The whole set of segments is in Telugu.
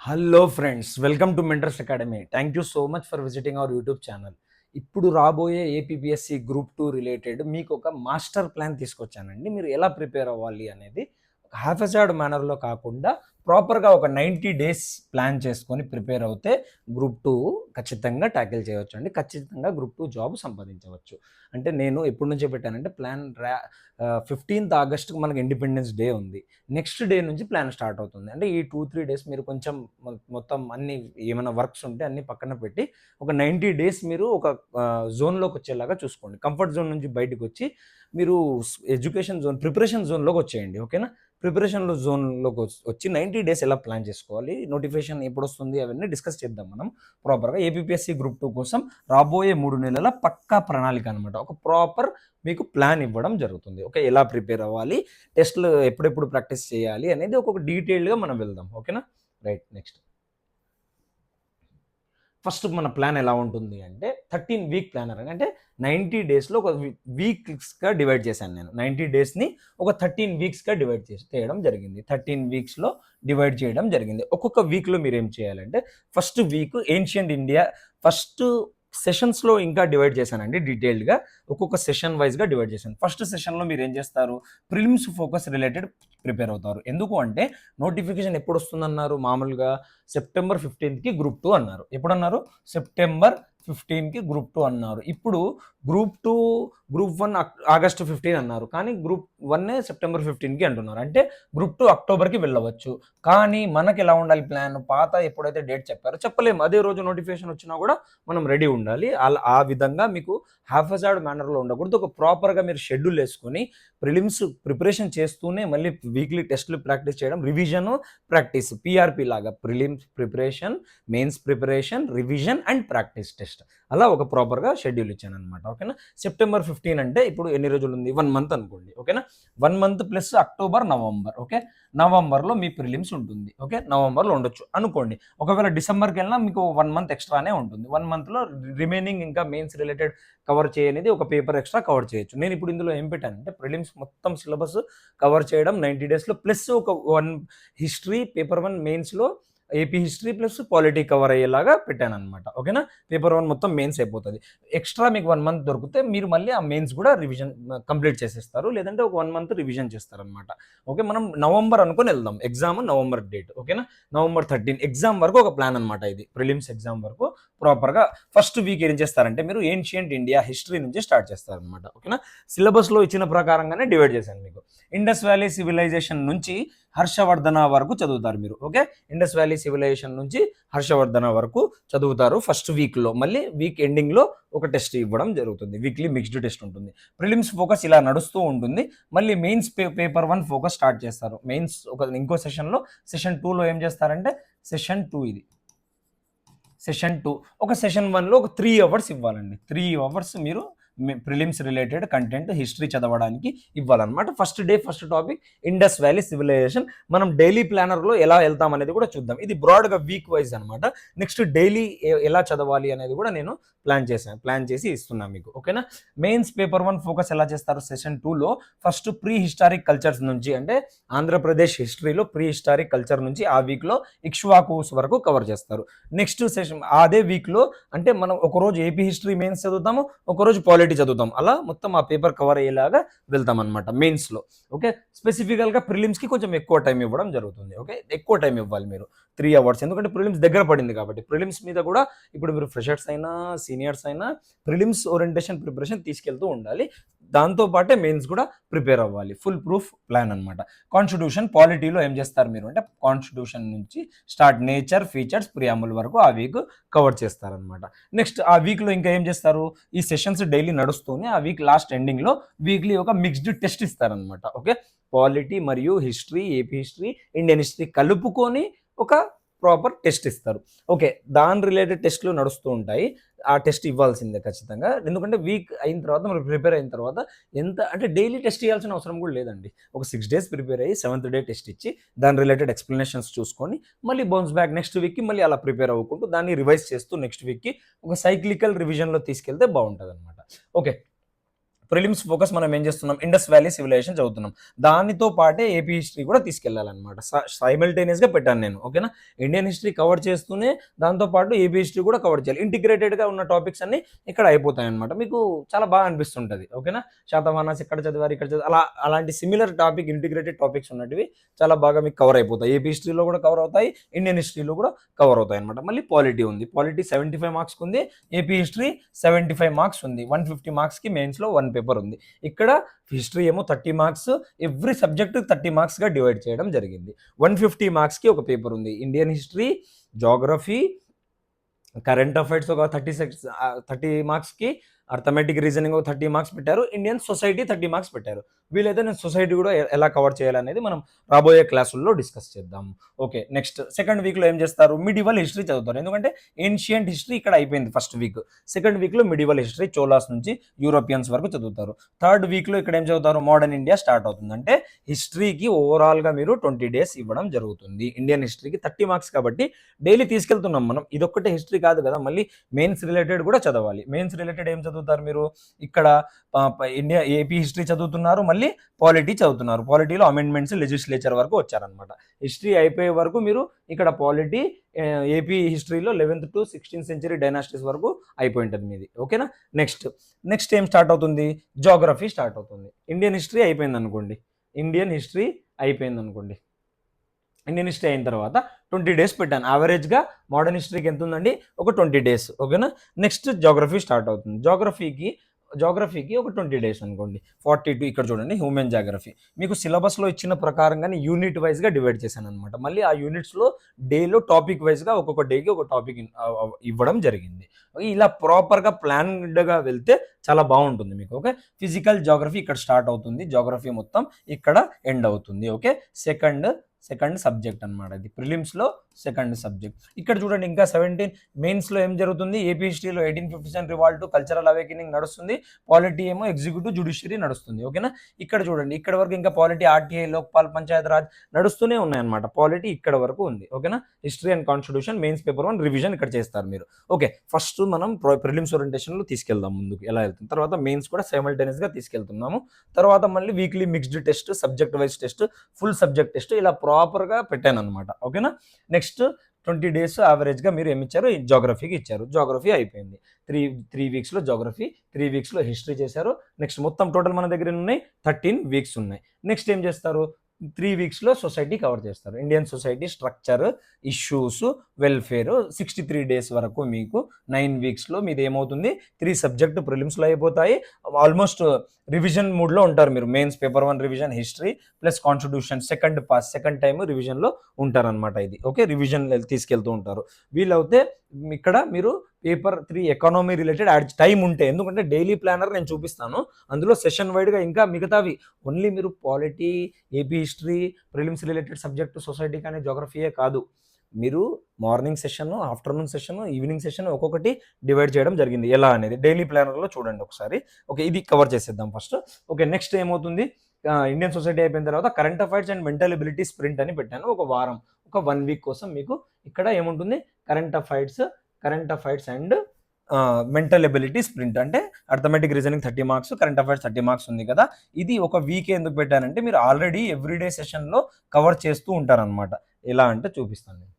Hello friends, welcome to mentors academy. Thank you so much for visiting our YouTube channel. ఇప్పుడు రాబోయే ఏపీపీఎస్సీ గ్రూప్ 2 రిలేటెడ్ మీకు ఒక మాస్టర్ ప్లాన్ తీసుకొచ్చానండి. మీరు ఎలా ప్రిపేర్ అవ్వాలి అనేది ఒక హాఫెజార్డ్ మేనర్లో కాకుండా ప్రాపర్గా ఒక 90 డేస్ ప్లాన్ చేసుకొని ప్రిపేర్ అవుతే గ్రూప్ 2 ఖచ్చితంగా ట్యాకిల్ చేయవచ్చు అండి. ఖచ్చితంగా గ్రూప్ 2 జాబ్ సంపాదించవచ్చు. అంటే నేను ఎప్పటి నుంచో పెట్టానంటే ప్లాన్ 15th ఆగస్ట్కి మనకి ఇండిపెండెన్స్ డే ఉంది. నెక్స్ట్ డే నుంచి ప్లాన్ స్టార్ట్ అవుతుంది. అంటే ఈ 2-3 డేస్ మీరు కొంచెం మొత్తం అన్ని ఏమైనా వర్క్స్ ఉంటే అన్ని పక్కన పెట్టి ఒక 90 డేస్ మీరు ఒక జోన్లోకి వచ్చేలాగా చూసుకోండి. కంఫర్ట్ జోన్ నుంచి బయటకు వచ్చి మీరు ఎడ్యుకేషన్ జోన్, ప్రిపరేషన్ జోన్లోకి వచ్చేయండి. ఓకేనా? ప్రిపరేషన్లో జోన్లోకి వచ్చి 90 డేస్ ఎలా ప్లాన్ చేసుకోవాలి, నోటిఫికేషన్ ఎప్పుడు వస్తుంది, అవన్నీ డిస్కస్ చేద్దాం మనం ప్రాపర్గా. ఏపీపీఎస్సీ గ్రూప్ 2 కోసం రాబోయే 3 నెలల పక్కా ప్రణాళిక అనమాట. ఒక ప్రాపర్ మీకు ప్లాన్ ఇవ్వడం జరుగుతుంది. ఓకే, ఎలా ప్రిపేర్ అవ్వాలి, టెస్ట్లు ఎప్పుడెప్పుడు ప్రాక్టీస్ చేయాలి అనేది ఒక్కొక్క డీటెయిల్డ్గా మనం వెళ్దాం. ఓకేనా? రైట్. నెక్స్ట్ ఫస్ట్ మన ప్లాన్ ఎలా ఉంటుంది అంటే 13 వీక్ ప్లానర్ అని. అంటే 90 డేస్లో ఒక వీక్స్గా డివైడ్ చేశాను నేను. 90 డేస్ని ఒక 13 వీక్స్గా డివైడ్ చేయడం జరిగింది. 13 వీక్స్లో డివైడ్ చేయడం జరిగింది. ఒక్కొక్క వీక్లో మీరు ఏం చేయాలంటే first week ancient India first సెషన్స్లో ఇంకా డివైడ్ చేశానండి డీటెయిల్డ్గా. ఒక్కొక్క సెషన్ వైజ్గా డివైడ్ చేశాను. ఫస్ట్ సెషన్లో మీరు ఏం చేస్తారు, ప్రిలిమ్స్ ఫోకస్ రిలేటెడ్ ప్రిపేర్ అవుతారు. ఎందుకు అంటే నోటిఫికేషన్ ఎప్పుడు వస్తుందన్నారు, మామూలుగా సెప్టెంబర్ 15కి గ్రూప్ 2 అన్నారు. ఎప్పుడన్నారు? సెప్టెంబర్ 15కి గ్రూప్ 2 అన్నారు. ఇప్పుడు గ్రూప్ 2 గ్రూప్ 1 ఆగస్టు 15 అన్నారు, కానీ గ్రూప్ 1 సెప్టెంబర్ 15కి అంటున్నారు. అంటే గ్రూప్ 2 అక్టోబర్కి వెళ్ళవచ్చు. కానీ మనకి ఎలా ఉండాలి ప్లాన్, పాత ఎప్పుడైతే డేట్ చెప్పారో చెప్పలేము, అదే రోజు నోటిఫికేషన్ వచ్చినా కూడా మనం రెడీ ఉండాలి. ఆ విధంగా మీకు హాఫెజార్డ్ మేనర్లో ఉండకూడదు. ఒక ప్రాపర్గా మీరు షెడ్యూల్ వేసుకొని ప్రిలిమ్స్ ప్రిపరేషన్ చేస్తూనే మళ్ళీ వీక్లీ టెస్ట్లు ప్రాక్టీస్ చేయడం, రివిజన్ ప్రాక్టీస్, పిఆర్పి లాగా prelims preparation, mains preparation, revision and practice test, అలా ఒక ప్రాపర్గా షెడ్యూల్ ఇచ్చాను అనమాట. ఓకేనా? సెప్టెంబర్ 15 అంటే ఇప్పుడు ఎన్ని రోజులు ఉంది, 1 మంత్ అనుకోండి. ఓకేనా? 1 month plus October, November. Okay, నవంబర్లో మీ ప్రిలిమ్స్ ఉంటుంది. ఓకే, నవంబర్లో ఉండొచ్చు అనుకోండి. ఒకవేళ డిసెంబర్కి వెళ్ళినా మీకు 1 మంత్ ఎక్స్ట్రానే ఉంటుంది. 1 మంత్లో రిమైనింగ్ ఇంకా మెయిన్స్ రిలేటెడ్ కవర్ చేయనేది ఒక పేపర్ ఎక్స్ట్రా కవర్ చేయొచ్చు. నేను ఇప్పుడు ఇందులో ఏం పెట్టానంటే ప్రిలిమ్స్ మొత్తం సిలబస్ కవర్ చేయడం 90 డేస్లో, ప్లస్ ఒక 1 హిస్టరీ పేపర్ 1 మెయిన్స్లో AP history plus polity cover అయ్యేలాగా పెట్టాను అనమాట. ఓకేనా? పేపర్ 1 మొత్తం మెయిన్స్ అయిపోతుంది. ఎక్స్ట్రా మీకు 1 మంత్ దొరికితే మీరు మళ్ళీ ఆ మెయిన్స్ కూడా రివిజన్ కంప్లీట్ చేసేస్తారు, లేదంటే ఒక 1 మంత్ రివిజన్ చేస్తారనమాట. ఓకే, మనం నవంబర్ అనుకొని వెళ్దాం. Exam November date. ఓకేనా? నవంబర్ 13 ఎగ్జామ్ వరకు ఒక ప్లాన్ అనమాట. ఇది ప్రిలిమ్స్ ఎగ్జామ్ వరకు ప్రాపర్గా ఫస్ట్ వీక్ ఏం చేస్తారంటే మీరు ఏన్షియంట్ ఇండియా హిస్టరీ నుంచి స్టార్ట్ చేస్తారనమాట. ఓకేనా? సిలబస్లో ఇచ్చిన ప్రకారంగానే డివైడ్ చేశాను మీకు. ఇండస్ వ్యాలీ సివిలైజేషన్ నుంచి హర్షవర్ధన వరకు చదువుతారు మీరు. ఓకే, ఇండస్ వ్యాలీ సివిలైజేషన్ నుంచి హర్షవర్ధన వరకు చదువుతారు ఫస్ట్ వీక్లో. మళ్ళీ వీక్ ఎండింగ్లో ఒక టెస్ట్ ఇవ్వడం జరుగుతుంది. వీక్లీ మిక్స్డ్ టెస్ట్ ఉంటుంది. ప్రిలిమ్స్ ఫోకస్ ఇలా నడుస్తూ ఉంటుంది. మళ్ళీ మెయిన్స్ పేపర్ 1 ఫోకస్ స్టార్ట్ చేస్తారు. మెయిన్స్ ఇంకో సెషన్లో, సెషన్ 2లో ఏం చేస్తారంటే సెషన్ 2 ఇది సెషన్ 2. ఒక సెషన్ 1లో ఒక 3 అవర్స్ ఇవ్వాలండి. 3 అవర్స్ మీరు ప్రిలిమ్స్ రిలేటెడ్ కంటెంట్ హిస్టరీ చదవడానికి ఇవ్వాలన్నమాట. First day first topic Indus valley civilization. మనం డైలీ ప్లానర్లో ఎలా వెళ్తాం అనేది కూడా చూద్దాం. ఇది బ్రాడ్గా వీక్ వైజ్ అనమాట. నెక్స్ట్ డైలీ ఎలా చదవాలి అనేది కూడా నేను ప్లాన్ చేసి ఇస్తున్నాను మీకు. ఓకేనా? మెయిన్స్ పేపర్ 1 ఫోకస్ ఎలా చేస్తారు, సెషన్ 2లో ఫస్ట్ ప్రీ హిస్టారిక్ కల్చర్స్ నుంచి, అంటే ఆంధ్రప్రదేశ్ హిస్టరీలో ప్రీ హిస్టారిక్ కల్చర్ నుంచి ఆ వీక్లో ఇక్ష్వాకుస్ వరకు కవర్ చేస్తారు. నెక్స్ట్ సెషన్ అదే వీక్లో, అంటే మనం ఒకరోజు ఏపీ హిస్టరీ మెయిన్స్ చదువుతాము, ఒకరోజు పాలిటీ చదువుతాం. అలా మొత్తం ఆ పేపర్ కవర్ అయ్యేలాగా వెళ్తాం అనమాట మెయిన్స్లో. ఓకే, స్పెసిఫికల్గా ప్రిలిమ్స్కి కొంచెం ఎక్కువ టైం ఇవ్వడం జరుగుతుంది. ఓకే, ఎక్కువ టైం ఇవ్వాలి మీరు, 3 అవర్స్. ఎందుకంటే ప్రిలిమ్స్ దగ్గర పడింది కాబట్టి. ప్రిలిమ్స్ మీద కూడా ఇప్పుడు మీరు ఫ్రెషర్స్ అయినా సీనియర్స్ అయినా ప్రిలిమ్స్ ఓరియంటేషన్ ప్రిపరేషన్ తీసుకెళ్తూ ఉండాలి. దాంతోపాటే మెయిన్స్ కూడా ప్రిపేర్ అవ్వాలి. ఫుల్ ప్రూఫ్ ప్లాన్ అనమాట. కాన్స్టిట్యూషన్ పాలిటీలో ఏం చేస్తారు మీరు అంటే కాన్స్టిట్యూషన్ నుంచి స్టార్ట్, నేచర్, ఫీచర్స్, ప్రియాముల్ వరకు ఆ వీక్ కవర్ చేస్తారనమాట. నెక్స్ట్ ఆ వీక్లో ఇంకా ఏం చేస్తారు, ఈ సెషన్స్ డైలీ నడుస్తూనే ఆ వీక్ లాస్ట్ ఎండింగ్లో వీక్లీ ఒక మిక్స్డ్ టెస్ట్ ఇస్తారనమాట. ఓకే, పాలిటీ మరియు history, AP history, Indian history కలుపుకొని ఒక ప్రాపర్ టెస్ట్ ఇస్తారు. ఓకే, దాని రిలేటెడ్ టెస్ట్లు నడుస్తూ ఉంటాయి. ఆ టెస్ట్ ఇవ్వాల్సిందే ఖచ్చితంగా. ఎందుకంటే వీక్ అయిన తర్వాత మనం ప్రిపేర్ అయిన తర్వాత ఎంత అంటే డైలీ టెస్ట్ ఇవ్వాల్సిన అవసరం కూడా లేదండి. ఒక 6 డేస్ ప్రిపేర్ అయ్యి 7th డే టెస్ట్ ఇచ్చి దాని రిలేటెడ్ ఎక్స్ప్లెనేషన్స్ చూసుకొని మళ్ళీ బౌన్స్ బ్యాక్ నెక్స్ట్ వీక్కి మళ్ళీ అలా ప్రిపేర్ అవ్వకుంటూ దాన్ని రివైజ్ చేస్తూ నెక్స్ట్ వీక్కి ఒక సైక్లికల్ రివిజన్లో తీసుకెళ్తే బాగుంటుంది అనమాట. ఓకే, ప్రిలిమ్స్ ఫోకస్ మనం ఏం చేస్తున్నాం, ఇండస్ వ్యాలీ సివిలైజేషన్ చదువుతున్నాం. దానితో పాటే ఏపీ హిస్టరీ కూడా తీసుకెళ్లాలన్నమాట. సైమల్టేనియస్గా పెట్టాను నేను. ఓకేనా, ఇండియన్ హిస్టరీ కవర్ చేస్తూనే దాంతోపాటు ఏపీ హిస్టరీ కూడా కవర్ చేయాలి. ఇంటిగ్రేటెడ్గా ఉన్న టాపిక్స్ అన్ని ఇక్కడ అయిపోతాయి అనమాట. మీకు చాలా బాగా అనిపిస్తుంటుంది. ఓకేనా, శాతవాహనాస్ ఇక్కడ చదివారు, ఇక్కడ చదివారు, అలాంటి సిమిలర్ టాపిక్, ఇంటిగ్రేటెడ్ టాపిక్స్ ఉన్నటివి చాలా బాగా మీకు కవర్ అయిపోతాయి. ఏపీ హిస్టరీలో కూడా కవర్ అవుతాయి, ఇండియన్ హిస్టరీలో కూడా కవర్ అవుతాయి అనమాట. మళ్ళీ పాలిటీ ఉంది. పాలిటీ 75 మార్క్స్ ఉంది, ఏపీ హిస్టరీ 75 మార్క్స్ ఉంది. 150 మార్క్స్కి మెయిన్స్లో 1 పేపర్ ఉంది. ఇక్కడ హిస్టరీ ఏమో 30 మార్క్స్, ఎవ్రీ సబ్జెక్ట్ 30 మార్క్స్గా డివైడ్ చేయడం జరిగింది. 150 మార్క్స్కి ఒక పేపర్ ఉంది. Indian history, geography, current affairs ఒక 30 మార్క్స్కి, అర్థమెటిక్ రీజనింగ్ ఒక 30 మార్క్స్ పెట్టారు, ఇండియన్ సొసైటీ 30 మార్క్స్ పెట్టారు. వీలైతే నేను సొసైటీ కూడా ఎలా కవర్ చేయాలనేది మనం రాబోయే క్లాసుల్లో డిస్కస్ చేద్దాం. ఓకే, నెక్స్ట్ సెకండ్ వీక్లో ఏం చేస్తారు, మిడివల్ హిస్టరీ చదువుతారు. ఎందుకంటే ఏన్షియంట్ హిస్టరీ ఇక్కడ అయిపోయింది ఫస్ట్ వీక్. సెకండ్ వీక్లో మిడివల్ హిస్టరీ, చోలాస్ నుంచి యూరోపియన్స్ వరకు చదువుతారు. థర్డ్ వీక్లో ఇక్కడ ఏం చదువుతారు, మోడర్న్ ఇండియా స్టార్ట్ అవుతుంది. అంటే హిస్టరీకి ఓవరాల్గా మీరు 20 days ఇవ్వడం జరుగుతుంది. ఇండియన్ హిస్టరీకి 30 మార్క్స్ కాబట్టి డైలీ తీసుకెళ్తున్నాం మనం. ఇదొక్కటే హిస్టరీ కాదు కదా, మళ్ళీ మెయిన్స్ రిలేటెడ్ కూడా చదవాలి. మెయిన్స్ రిలేటెడ్ ఏం చదువుతారు మీరు, ఇక్కడ ఇండియా ఏపీ హిస్టరీ చదువుతున్నారు, మళ్ళీ పాలిటీ చదువుతున్నారు. పాలిటీలో అమెండ్మెంట్స్, లెజిస్లేచర్ వరకు వచ్చారనమాట. హిస్టరీ అయిపోయే వరకు మీరు ఇక్కడ పాలిటీ, ఏపీ హిస్టరీలో 11th to 16th century dynasties వరకు అయిపోయి ఉంటుంది మీది. ఓకేనా, నెక్స్ట్ ఏం స్టార్ట్ అవుతుంది, జాగ్రఫీ స్టార్ట్ అవుతుంది. ఇండియన్ హిస్టరీ అయిపోయింది అనుకోండి, ఇండియన్ హిస్టరీ అయిన తర్వాత 20 days పెట్టాను. యావరేజ్గా మోడర్న్ హిస్టరీకి ఎంత ఉందండి, ఒక 20 days. ఓకేనా, నెక్స్ట్ జాగ్రఫీ స్టార్ట్ అవుతుంది. జాగ్రఫీకి ఒక 20 days అనుకోండి. 42 ఇక్కడ చూడండి, హ్యూమన్ జాగ్రఫీ మీకు సిలబస్లో ఇచ్చిన ప్రకారంగానే యూనిట్ వైజ్గా డివైడ్ చేశాను అనమాట. మళ్ళీ ఆ యూనిట్స్లో డేలో టాపిక్ వైజ్గా ఒక్కొక్క డేకి ఒక టాపిక్ ఇవ్వడం జరిగింది. ఇలా ప్రాపర్గా ప్లాన్డ్గా వెళ్తే చాలా బాగుంటుంది మీకు. ఓకే, ఫిజికల్ జాగ్రఫీ ఇక్కడ స్టార్ట్ అవుతుంది, జాగ్రఫీ మొత్తం ఇక్కడ ఎండ్ అవుతుంది. ఓకే, సెకండ్ సబ్జెక్ట్ అనమాట. ఇది ప్రిలిమ్స్లో సెకండ్ సబ్జెక్ట్. ఇక్కడ చూడండి, ఇంకా 17 మెయిన్స్లో ఏం జరుగుతుంది, ఏపీ హిస్టరీలో 1857 రివాల్ట్, కల్చరల్ అవేకెనింగ్ నడుస్తుంది. పాలిటీ ఏమో ఎగ్జిక్యూటివ్, జ్యుడిషియరీ నడుస్తుంది. ఓకేనా, ఇక్కడ చూడండి, ఇక్కడ వరకు ఇంకా పాలిటీ, ఆర్టీఐ, లోక్పాల్, పంచాయత్ రాజ్ నడుస్తూనే ఉన్నాయన్నమాట. పాలిటీ ఇక్కడ వరకు ఉంది. ఓకేనా, history and constitution mains paper 1 revision ఇక్కడ చేస్తారు మీరు. ఓకే, ఫస్ట్ మనం ప్రిలిమ్స్ ఓరియంటేషన్లో తీసుకెళ్దాం ముందుకు, ఎలా వెళ్తుంది. తర్వాత మెయిన్స్ కూడా సైమల్టేనియస్గా తీసుకెళ్తున్నాము. తర్వాత మళ్ళీ weekly mixed test, subject wise test, full subject test, ఇలా ప్రాపర్గా పెట్టాను అనమాట. ఓకేనా, నెక్స్ట్ 20 days యావరేజ్గా మీరు ఏమి ఇచ్చారు, జాగ్రఫీకి ఇచ్చారు. జాగ్రఫీ అయిపోయింది. త్రీ వీక్స్లో జాగ్రఫీ, 3 weeksలో హిస్టరీ చేశారు. నెక్స్ట్ మొత్తం టోటల్ మన దగ్గర ఉన్నాయి 13 weeks ఉన్నాయి. నెక్స్ట్ ఏం చేస్తారు, 3 weeksలో సొసైటీ కవర్ చేస్తారు. Indian society structure, issues, welfare. 63 days వరకు మీకు 9 weeksలో మీది ఏమవుతుంది, 3 subject ప్రిలిమ్స్లో అయిపోతాయి. ఆల్మోస్ట్ రివిజన్ మూడ్లో ఉంటారు మీరు. Mains paper 1 revision, history plus constitution, second time రివిజన్లో ఉంటారనమాట. ఇది ఓకే, రివిజన్ తీసుకెళ్తూ ఉంటారు. వీలైతే ఇక్కడ మీరు paper 3 economy related add time ఉంటే, ఎందుకంటే డైలీ ప్లానర్ నేను చూపిస్తాను, అందులో సెషన్ వైడ్గా ఇంకా మిగతావి ఓన్లీ మీరు polity, AP history, prelims related subject, society కానీ జాగ్రఫీయే కాదు, మీరు morning session, afternoon session, evening session ఒక్కొక్కటి డివైడ్ చేయడం జరిగింది. ఎలా అనేది డైలీ ప్లానర్లో చూడండి ఒకసారి. ఓకే, ఇది కవర్ చేసేద్దాం ఫస్ట్. ఓకే, నెక్స్ట్ ఏమవుతుంది, ఇండియన్ సొసైటీ అయిపోయిన తర్వాత current affairs and mental ability sprint అని పెట్టాను. ఒక వారం, ఒక 1 week కోసం మీకు ఇక్కడ ఏముంటుంది, current affairs and mental ability sprint. అంటే arithmetic reasoning 30 marks, current affairs 30 marks ఉంది కదా. ఇది ఒక వీక్ ఎందుకు పెట్టానంటే, మీరు ఆల్రెడీ ఎవ్రీడే సెషన్లో కవర్ చేస్తూ ఉంటారనమాట. ఎలా అంటే చూపిస్తాను నేను.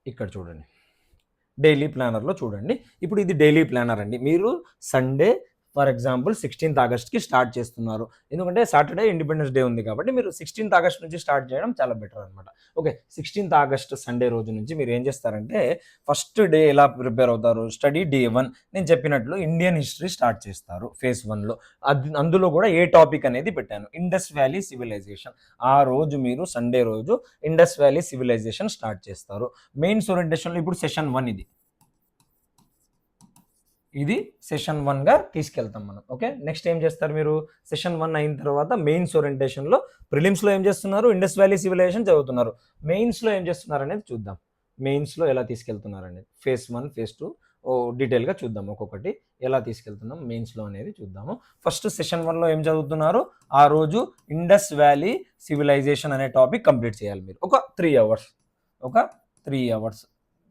ఇక్కడ చూడండి, డైలీ ప్లానర్లో చూడండి. ఇప్పుడు ఇది డైలీ ప్లానర్ అండి. మీరు సండే ఫర్ ఎగ్జాంపుల్ 16th Augustకి స్టార్ట్ చేస్తున్నారు, ఎందుకంటే సాటర్డే ఇండిపెండెన్స్ డే ఉంది కాబట్టి మీరు 16th August నుంచి స్టార్ట్ చేయడం చాలా బెటర్ అనమాట. ఓకే, 16th August సండే రోజు నుంచి మీరు ఏం చేస్తారంటే, ఫస్ట్ డే ఎలా ప్రిపేర్ అవుతారు, స్టడీ డే 1 నేను చెప్పినట్లు ఇండియన్ హిస్టరీ స్టార్ట్ చేస్తారు phase 1లో. అందులో కూడా ఏ టాపిక్ అనేది పెట్టాను, ఇండస్ వ్యాలీ సివిలైజేషన్. ఆ రోజు మీరు సండే రోజు ఇండస్ వ్యాలీ సివిలైజేషన్ స్టార్ట్ చేస్తారు. మెయిన్స్ ఓరియంటేషన్లో ఇప్పుడు సెషన్ 1 ఇది సెషన్ 1గా తీసుకెళ్తాం మనం. ఓకే, నెక్స్ట్ ఏం చేస్తారు మీరు, సెషన్ 1 అయిన తర్వాత మెయిన్స్ ఓరియంటేషన్లో, ప్రిలిమ్స్లో ఏం చేస్తున్నారు, ఇండస్ వ్యాలీ సివిలైజేషన్ చదువుతున్నారు. మెయిన్స్లో ఏం చేస్తున్నారు అనేది చూద్దాం. మెయిన్స్లో ఎలా తీసుకెళ్తున్నారు అనేది phase 1, phase 2 డీటెయిల్గా చూద్దాం. ఒక్కొక్కటి ఎలా తీసుకెళ్తున్నాం మెయిన్స్లో అనేది చూద్దాము. ఫస్ట్ సెషన్ 1లో ఏం చదువుతున్నారు, ఆ రోజు ఇండస్ వ్యాలీ సివిలైజేషన్ అనే టాపిక్ కంప్లీట్ చేయాలి మీరు. ఒక 3 hours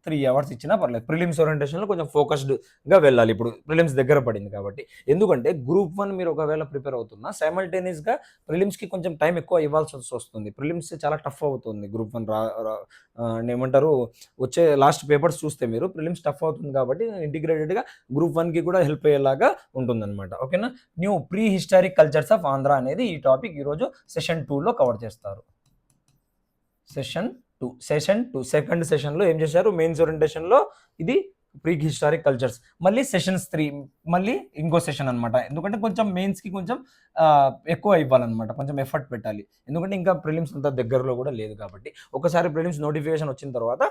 3 అవర్స్ ఇచ్చినా పర్లేదు. ప్రిలిమ్స్ ఓరియంటేషన్లో కొంచెం ఫోకస్డ్గా వెళ్ళాలి ఇప్పుడు ప్రిలిమ్స్ దగ్గర పడింది కాబట్టి. ఎందుకంటే గ్రూప్ 1 మీరు ఒకవేళ ప్రిపేర్ అవుతున్నా సైమల్టేనియస్గా ప్రిలిమ్స్కి కొంచెం టైం ఎక్కువ ఇవ్వాల్సి వస్తుంది. ప్రిలిమ్స్ చాలా టఫ్ అవుతుంది గ్రూప్ 1 ఏమంటారు వచ్చే లాస్ట్ పేపర్స్ చూస్తే మీరు ప్రిలిమ్స్ టఫ్ అవుతుంది కాబట్టి ఇంటిగ్రేటెడ్గా గ్రూప్ 1కి కూడా హెల్ప్ అయ్యేలాగా ఉంటుందన్నమాట. ఓకేనా. New pre historic cultures of Andhra అనేది ఈ టాపిక్ ఈరోజు సెషన్ 2లో కవర్ చేస్తారు. సెషన్ 2 సెకండ్ సెషన్లో ఏం చేశారు, మెయిన్స్ ఓరియంటేషన్లో ఇది ప్రీ హిస్టారిక్ కల్చర్స్. మళ్ళీ సెషన్స్ 3 మళ్ళీ ఇంకో సెషన్ అనమాట. ఎందుకంటే కొంచెం మెయిన్స్కి కొంచెం ఎక్కువ ఇవ్వాలన్నమాట, కొంచెం ఎఫర్ట్ పెట్టాలి. ఎందుకంటే ఇంకా ప్రిలిమ్స్ అంత దగ్గరలో కూడా లేదు కాబట్టి. ఒకసారి ప్రిలిమ్స్ నోటిఫికేషన్ వచ్చిన తర్వాత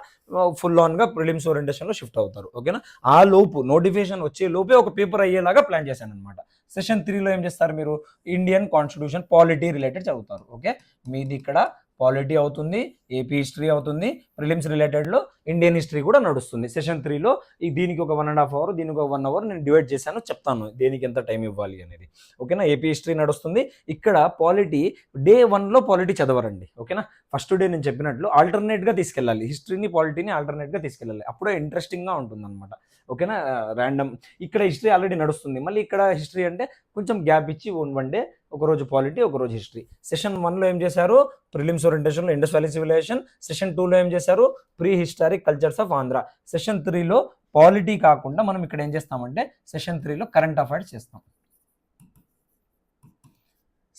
ఫుల్ ఆన్గా ప్రిలిమ్స్ ఓరియంటేషన్లో షిఫ్ట్ అవుతారు. ఓకేనా. ఆ లోపు నోటిఫికేషన్ వచ్చే లోపే ఒక పేపర్ అయ్యేలాగా ప్లాన్ చేశాను అనమాట. సెషన్ 3లో ఏం చేస్తారు మీరు, ఇండియన్ కాన్స్టిట్యూషన్ పాలిటీ రిలేటెడ్ చదువుతారు. ఓకే, మీది ఇక్కడ పాలిటీ అవుతుంది, ఏపీ హిస్టరీ అవుతుంది, ప్రిలిమ్స్ రిలేటెడ్లో ఇండియన్ హిస్టరీ కూడా నడుస్తుంది. సెషన్ 3లో దీనికి ఒక 1.5 అవర్, దీనికి ఒక 1 అవర్ నేను డివైడ్ చేశాను, చెప్తాను దేనికి ఎంత టైం ఇవ్వాలి అనేది. ఓకేనా. ఏపీ హిస్టరీ నడుస్తుంది. ఇక్కడ పాలిటీ డే 1లో పాలిటీ చదవరండి. ఓకేనా. ఫస్ట్ డే నేను చెప్పినట్లు ఆల్టర్నేట్గా తీసుకెళ్ళాలి, హిస్టరీని పాలిటీని ఆల్టర్నేట్గా తీసుకెళ్ళాలి, అప్పుడే ఇంట్రెస్టింగ్గా ఉంటుంది అనమాట. ఓకేనా. ర్యాండమ్ ఇక్కడ హిస్టరీ ఆల్రెడీ నడుస్తుంది, మళ్ళీ ఇక్కడ హిస్టరీ అంటే కొంచెం గ్యాప్ ఇచ్చి 1 డే ఒకరోజు పాలిటీ ఒకరోజు హిస్టరీ. సెషన్ 1లో ఏం చేశారు, ప్రిలిమ్స్ ఓరియంటేషన్లో ఇండస్ వ్యాలీ సివిలైజేషన్. సెషన్ 2లో ఏం చేశారు, prehistoric cultures of Andhra. Session 3లో పాలిటీ కాకుండా మనం ఇక్కడ ఏం చేస్తామంటే సెషన్ 3లో కరెంట్ అఫైర్స్ చేస్తాం.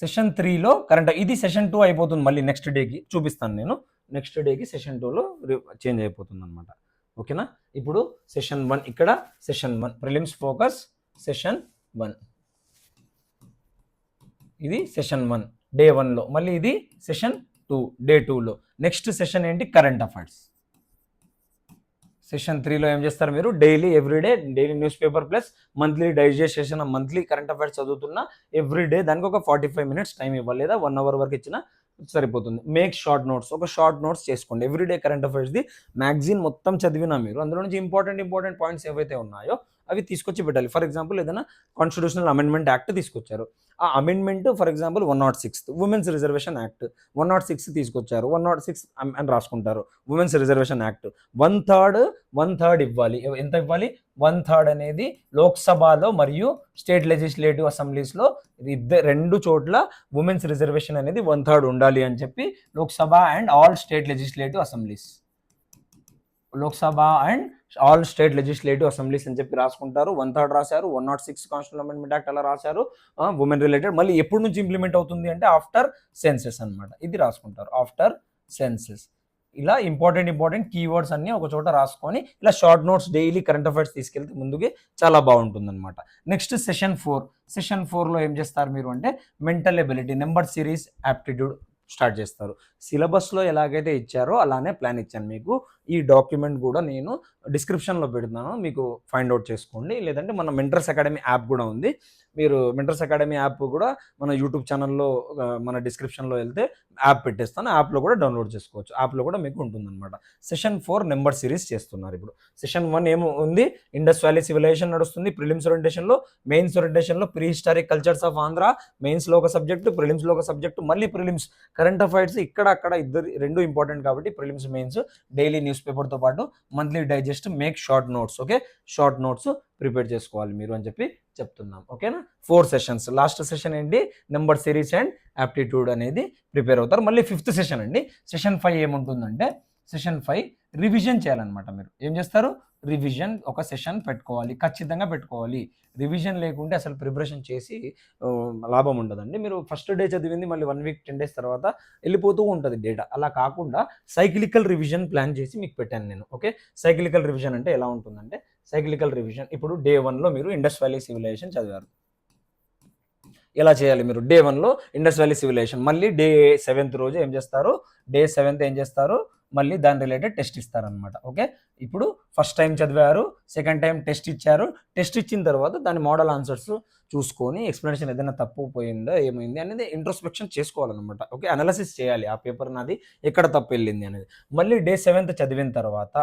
సెషన్ 3లో కరెంట్, ఇది సెషన్ 2 అయిపోతుంది. మళ్ళీ నెక్స్ట్ డేకి చూపిస్తాను నేను, నెక్స్ట్ డేకి సెషన్ 2లో చేంజ్ అయిపోతుంది అనమాట. ఓకేనా. ఇప్పుడు సెషన్ 1, ఇక్కడ సెషన్ 1 ప్రిలిమ్స్ ఫోకస్ సెషన్ 1, ఇది సెషన్ 1 డే 1లో, మళ్ళీ ఇది సెషన్ 2 డే 2లో. నెక్స్ట్ సెషన్ ఏంటి, కరెంట్ అఫైర్స్. సెషన్ 3లో ఏం చేస్తారు మీరు, daily everyday daily news paper plus monthly digest చేసిన మంత్లీ కరెంట్ అఫైర్స్ చదువుతున్నా ఎవ్రీడే. దానికి ఒక 45 మినిట్స్ టైం ఇవ్వాలి, లేదా 1 అవర్ వరకు ఇచ్చినా సరిపోతుంది. మేక్ షార్ట్ నోట్స్, ఒక షార్ట్ నోట్స్ చేసుకోండి. ఎవ్రీడే కరెంట్ అఫైర్స్ది మ్యాగజైన్ మొత్తం చదివినా మీరు అందులో నుంచి ఇంపార్టెంట్ పాయింట్స్ ఏవైతే ఉన్నాయో అవి తీసుకొచ్చి పెట్టాలి. ఫర్ ఎగ్జాంపుల్ ఏదైనా కాన్స్టిట్యూషనల్ అమెండ్మెంట్ యాక్ట్ తీసుకొచ్చారు, ఆ amendment for example 106 women's reservation act 106 తీసుకొచ్చారు, 106 అని రాసుకుంటారు. ఉమెన్స్ రిజర్వేషన్ యాక్ట్ 1/3 ఇవ్వాలి. ఎంత ఇవ్వాలి, 1/3 అనేది లోక్సభలో మరియు స్టేట్ లెజిస్లేటివ్ అసెంబ్లీస్లో రెండు చోట్ల ఉమెన్స్ రిజర్వేషన్ అనేది 1/3 ఉండాలి అని చెప్పి Lok Sabha and all state legislative assemblies, Lok Sabha and all state legislative assemblies అని చెప్పి రాసుకుంటారు. 1/3 రాశారు. 106 కాన్స్టిట్యూషనల్ అమెండ్మెంట్ యాక్ట్ అలా రాశారు, ఉమెన్ రిలేటెడ్. మళ్ళీ ఎప్పటి నుంచి ఇంప్లిమెంట్ అవుతుంది అంటే ఆఫ్టర్ సెన్సెస్ అనమాట, ఇది రాసుకుంటారు ఆఫ్టర్ సెన్సెస్. ఇలా ఇంపార్టెంట్ కీవర్డ్స్ అన్ని ఒక చోట రాసుకొని ఇలా short notes daily current affairs తీసుకెళ్తే ముందుకి చాలా బాగుంటుంది అనమాట. Next session 4. సెషన్ 4లో ఏం చేస్తారు మీరు అంటే mental ability, number series, aptitude start చేస్తారు. సిలబస్లో ఎలాగైతే ఇచ్చారో అలానే ప్లాన్ ఇచ్చాను మీకు. ఈ డాక్యుమెంట్ కూడా నేను డిస్క్రిప్షన్లో పెడుతున్నాను, మీకు ఫైండ్ అవుట్ చేసుకోండి. లేదంటే మన మెంటర్స్ అకాడమీ యాప్ కూడా ఉంది, మీరు మెంటర్స్ అకాడమీ యాప్ కూడా మన యూట్యూబ్ ఛానల్లో మన డిస్క్రిప్షన్లో వెళ్తే యాప్ పెట్టేస్తాను, యాప్లో కూడా డౌన్లోడ్ చేసుకోవచ్చు, యాప్లో కూడా మీకు ఉంటుందన్నమాట. సెషన్ 4 నెంబర్ సిరీస్ చేస్తున్నారు ఇప్పుడు. సెషన్ 1 ఏమో ఉంది, ఇండస్ వ్యాలీ సివిలైజేషన్ నడుస్తుంది ప్రిలిమ్స్ ఓరియంటేషన్లో. మెయిన్స్ ఓరియంటేషన్లో prehistoric cultures of Andhra, మెయిన్స్లో ఒక సబ్జెక్టు, ప్రిలిమ్స్లో ఒక సబ్జెక్టు, మళ్ళీ ప్రిలిమ్స్ కరెంట్ అఫైర్స్ ఇక్కడ అక్కడ రెండు ఇంపార్టెంట్ కాబట్టి ప్రిలిమ్స్ మెయిన్స్ డైలీ న్యూస్ పేపర్తో పాటు monthly digest, make short notes. Okay, short notes prepare చేసుకోవాలి మీరు అని చెప్పి చెప్తున్నాం. ఓకేనా. 4 సెషన్స్. లాస్ట్ సెషన్ ఏంటి, నెంబర్ సిరీస్ అండ్ యాప్టిట్యూడ్ అనేది ప్రిపేర్ అవుతారు. మళ్ళీ 5th సెషన్ అండి. సెషన్ 5 ఏముంటుందంటే సెషన్ 5 రివిజన్ చేయాలన్నమాట. మీరు ఏం చేస్తారు, రివిజన్ ఒక సెషన్ పెట్టుకోవాలి, ఖచ్చితంగా పెట్టుకోవాలి. రివిజన్ లేకుంటే అసలు ప్రిపరేషన్ చేసి లాభం ఉండదండి. మీరు ఫస్ట్ డే చదివింది మళ్ళీ 1 వీక్ 10 డేస్ తర్వాత వెళ్ళిపోతూ ఉంటుంది డేటా. అలా కాకుండా సైక్లికల్ రివిజన్ ప్లాన్ చేసి మీకు పెట్టాను నేను. ఓకే, సైక్లికల్ రివిజన్ అంటే ఎలా ఉంటుందంటే, సైక్లికల్ రివిజన్ ఇప్పుడు డే 1లో మీరు ఇండస్ వ్యాలీ సివిలైజేషన్ చదివారు, ఎలా చేయాలి మీరు, డే 1లో ఇండస్ వ్యాలీ సివిలైజేషన్, మళ్ళీ డే 7th రోజు ఏం చేస్తారు, డే 7th ఏం చేస్తారు, మళ్ళీ దాని రిలేటెడ్ టెస్ట్ ఇస్తారనమాట. ఓకే, ఇప్పుడు ఫస్ట్ టైం చదివారు, సెకండ్ టైం టెస్ట్ ఇచ్చారు, టెస్ట్ ఇచ్చిన తర్వాత దాని మోడల్ ఆన్సర్స్ చూసుకొని ఎక్స్ప్లెనేషన్ ఏదైనా తప్పు పోయిందా ఏమైంది అనేది ఇంట్రోస్పెక్షన్ చేసుకోవాలన్నమాట. ఓకే, అనాలిసిస్ చేయాలి ఆ పేపర్ నాది ఎక్కడ తప్పు వెళ్ళింది అనేది. మళ్ళీ డే 7th చదివిన తర్వాత